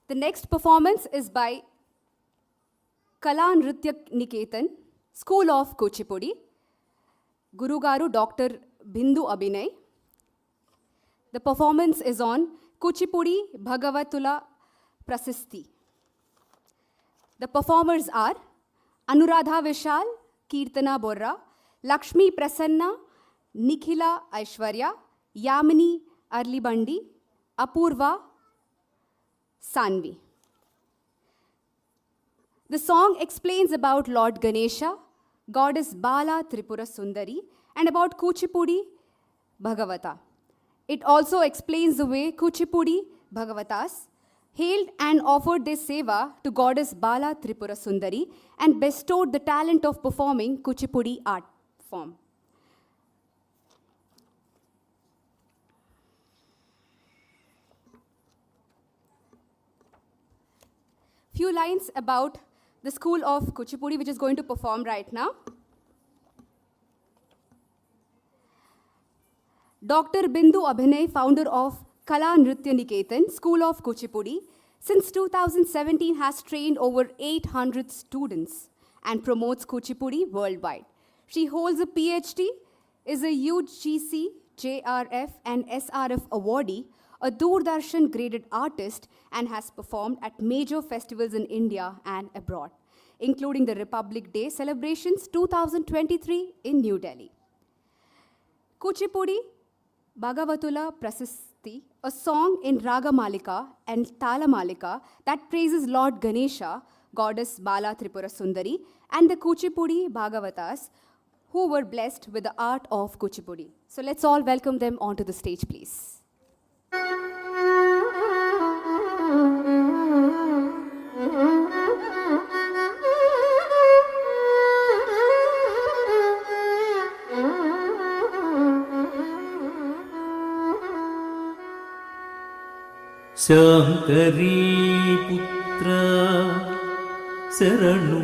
The next performance is by Kala Nritya Niketan, School of Kuchipudi, Guru Garu Dr. Bindu Abhinay. The performance is on Kuchipudi Bhagavatula Prasisti. The performers are Anuradha Vishal, Kirtana Borra, Lakshmi Prasanna, Nikhila Aishwarya, Yamini Arlibandi, Apurva Sanvi. The song explains about Lord Ganesha, goddess Bala Tripura Sundari, and about Kuchipudi Bhagavata. It also explains the way Kuchipudi Bhagavatas hailed and offered their seva to goddess Bala Tripura Sundari and bestowed the talent of performing Kuchipudi art form. Few lines about the school of Kuchipudi, which is going to perform right now. Dr. Bindu Abhinay, founder of Kala Nritya Niketan, School of Kuchipudi, since 2017 has trained over 800 students and promotes Kuchipudi worldwide. She holds a PhD, is a UGC, JRF and SRF awardee, a Doordarshan graded artist, and has performed at major festivals in India and abroad, including the Republic Day celebrations 2023 in New Delhi. Kuchipudi Bhagavatula Prasisti, a song in Raga Malika and Tala Malika that praises Lord Ganesha, goddess Bala Tripura Sundari, and the Kuchipudi Bhagavatas who were blessed with the art of Kuchipudi. So let's all welcome them onto the stage, please. Shankari Putra Saranu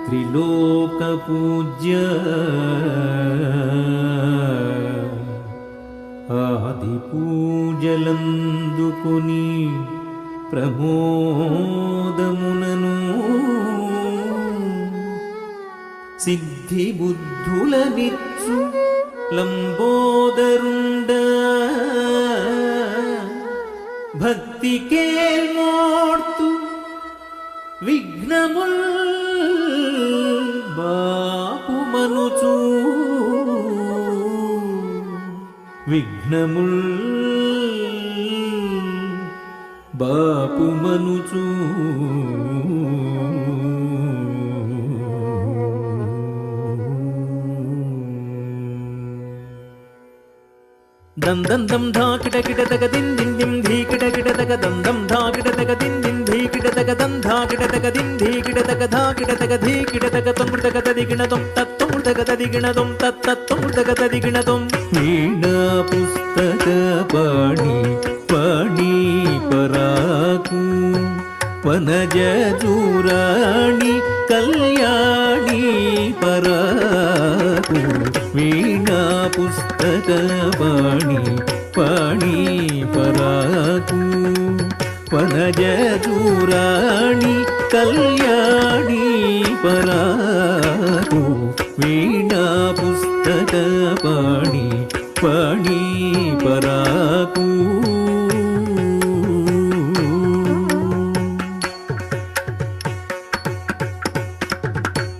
Triloka Pujya Adi Pujalandukuni Pramodamunanu Siddhi Buddhulanitsu Lambodarunda Bhakti kel mortu Vignamul Bapu manuchu Vignamul Bapu manuchu Dam dam dam dha kita kita taka din din dim dhi kita kita taka dam dam dha kita taka din din dhi kita taka dam dha kita taka din dhi kita taka dha kita taka dhi kita taka tum taka tadi gina tum tat tum taka tadi gina tum tat tat tum taka tadi gina tum Veena pustaka pani pani paraku Vanaja Jurani Kalyani paraku Veena pustaka pani pani paraku Vanaja Jurani Kalyani paraku Veena pustaka pani pani paraku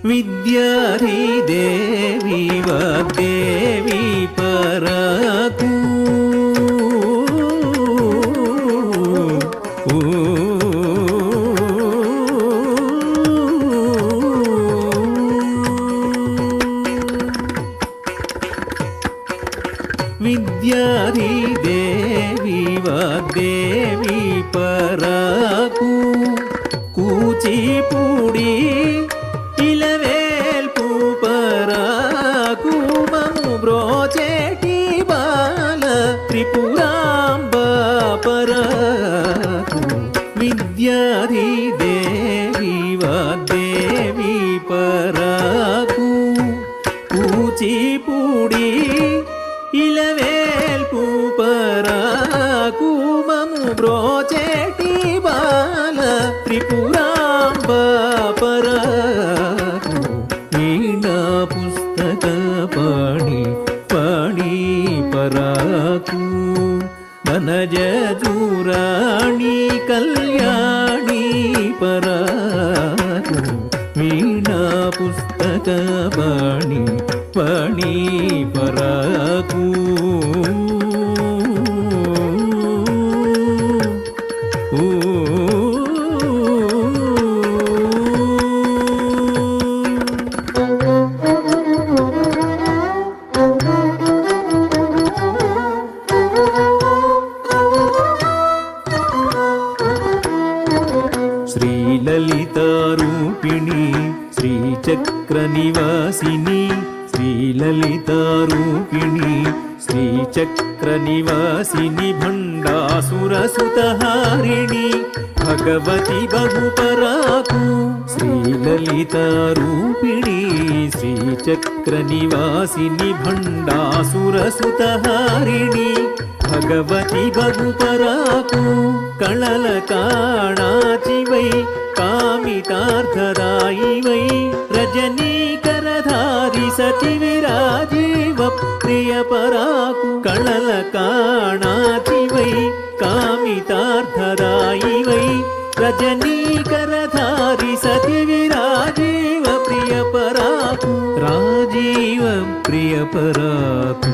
Vidyadhi Devi Vagdevi Paraku Vidyadhi Devi Vagdevi Paraku Kuchipudi Ilavelpu paraku mamu brocheti Bala Tripuramba paraku Vidyadhi Devi Vagdevi paraku Kuchipudi Ilavelpu paraku mamu brocheti Bala త్రిపురాంబా పరాకు వీణా పుస్తక పాణి పాణి పరాకు వనజ దూరాణి కళ్యాణి పరాకు వీణా పుస్తక పాణి పాణి పరాకు శ్రీలలితారూపిణి శ్రీచక్రనివాసిని శ్రీలలితారూపిణి శ్రీచక్రనివాసిని భండాసురసుతహారిణి భగవతి బహుపరాకు శ్రీలలితారూపిణి శ్రీచక్రనివాసిని భండాసురసుతహారిణి భగవతి బహుపరాకు కళల కాణాచివై కామితార్థదాయివై రజనీకరధారి సతి విరాజీవ ప్రియ పరాకు కళల కాణాచివై కామితార్థదాయివై రజనీకరధారి సతి విరాజీవ ప్రియ పరాకు రాజీవ ప్రియ పరాకు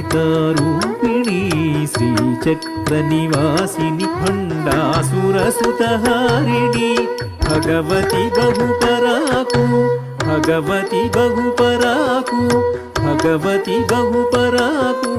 శ్రీలలితారూపిణి శ్రీచక్రనివాసిని భండాసురసుతహారిణి భగవతి బహుపరాకు భగవతి బహుపరాకు భగవతి బహుపరాకు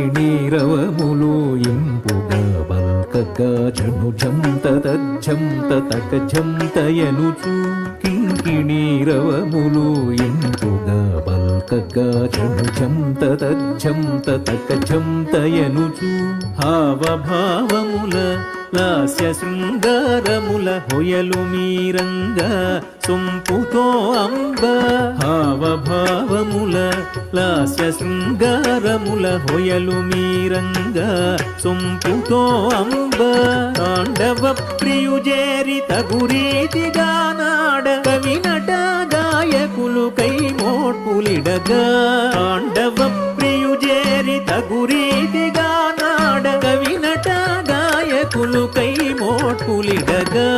కింకిణీరవములో ఇంపుగా బల్కగా జనుజం తతజ్జం తతకజం తయనుచు కింకిణీరవములో ఇంపుగా బల్కగా జనుజం తతజ్జం తతకజం తయనుచు హావభావముల లాస్య శృంగారముల హొయలు మీరంగా సొంపుతో అంబ హావభావముల లాస్య శృంగారముల హొయలు మీరంగా సొంపుతో అంబ తాండవ ప్రియుజేరి తగురీతిగా నాడ కవినట గాయకులు కై మోడ్పులిడగా తాండవ ప్రియుజేరి తగురీతిగా నాడ కవినట గాయకులు కై మోడ్పులిడగా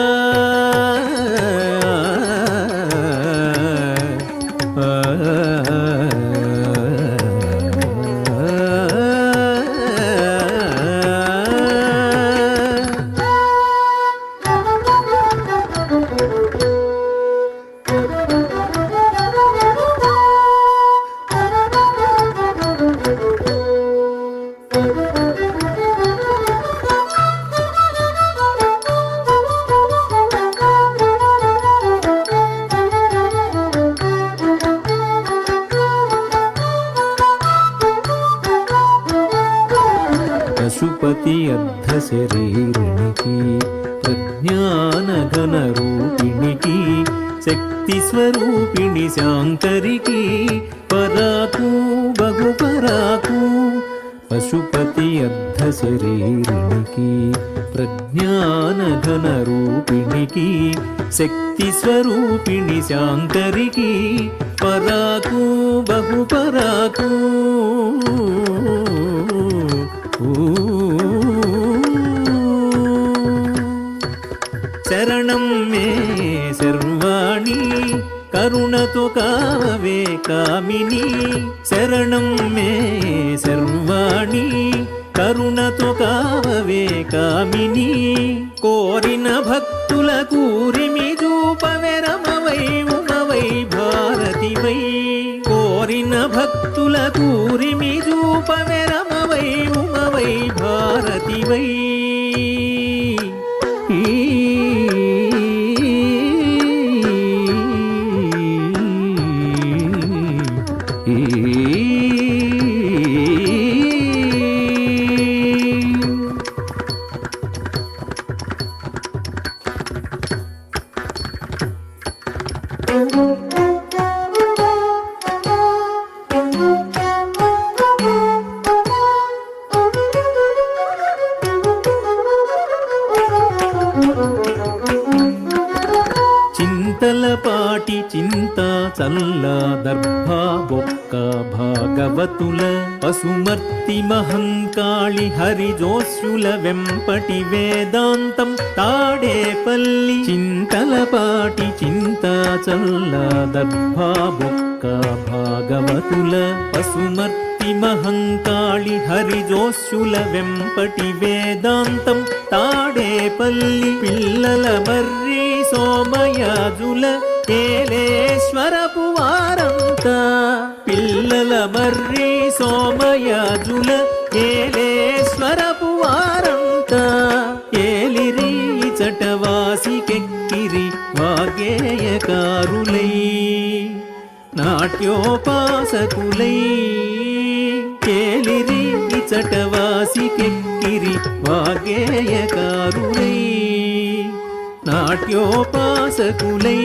పశుపతి అర్ధ శరీరునికి ప్రజ్ఞానఘన రూపిణికి శక్తి స్వరూపిణి శాంకరికి పరాకు బహుపరాకు పశుపతి అర్ధ శరీరునికి ప్రజ్ఞానఘన రూపిణికి శక్తి స్వరూపిణి శాంకరికి పరాకు బహుపరాకు శరణం మే సర్వాణి కరుణతో కావవే కామిని శరణం మే సర్వాణి కరుణతో కావవే కామిని కోరిన భక్తుల కూరిమి చూపవే రమవై ఉమవై భారతివై కోరిన భక్తుల కూరిమి చూపవే రమవై ఉమవై భారతివై చింతలపాటి చింతా చల్లా దర్భా బొక్క భాగవతుల పశుమర్తి మహంకాళి హరిజోస్యుల వెంపటి వేదాంతం తాడేపల్లి చింతలపాటి చింతా చల్లా దర్భా బొక్క భాగవతుల పశుమర్తి మహంకాళి హరిజోస్యుల వెంపటి వేదాంతం తాడేపల్లి పిల్లల మర్రి సోమయాజుల ఏలేశ్వరపు వారంతా పిల్లల మర్రి సోమయాజుల ఏలేశ్వరపు వారంతా ఏలిరి చటవాసికెక్కిరి వాగ్గేయకారులై నాట్యోపాసకులై ఏలిరి చటవాసికెక్కిరి వాగ్గేయకారులై నాట్యోపాసకులై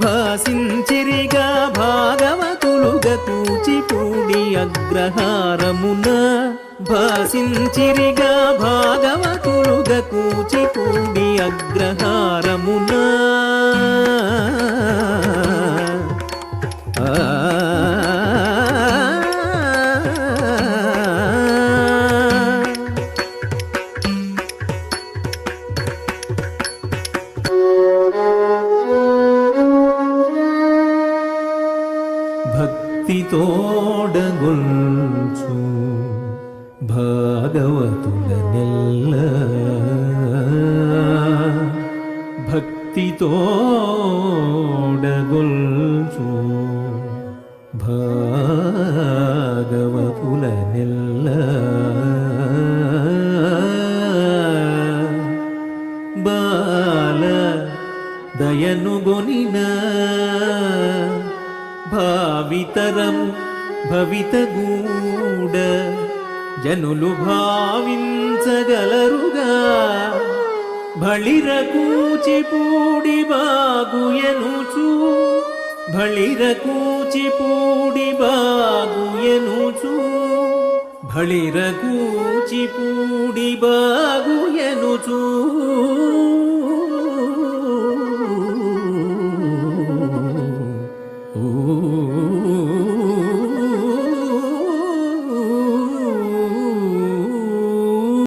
భాసించిరిగా భాగవతులుగా కూచిపూడి అగ్రహారమున భాసించిరిగా భాగవతులుగా కూచిపూడి అగ్రహారమున భక్తితోడగొల్చు భాగవతులనెల్ల భక్తితోడగొల్చు భాగవతులనెల్ల బాల దయనుగొనిన భావితరం భవితగూడ జనులు భావించగలరుగా బళిర కూచిపూడి బాగుయనుచు బళిర కూచిపూడి బాగుయనుచు బళిర కూచిపూడి బాగుయనుచు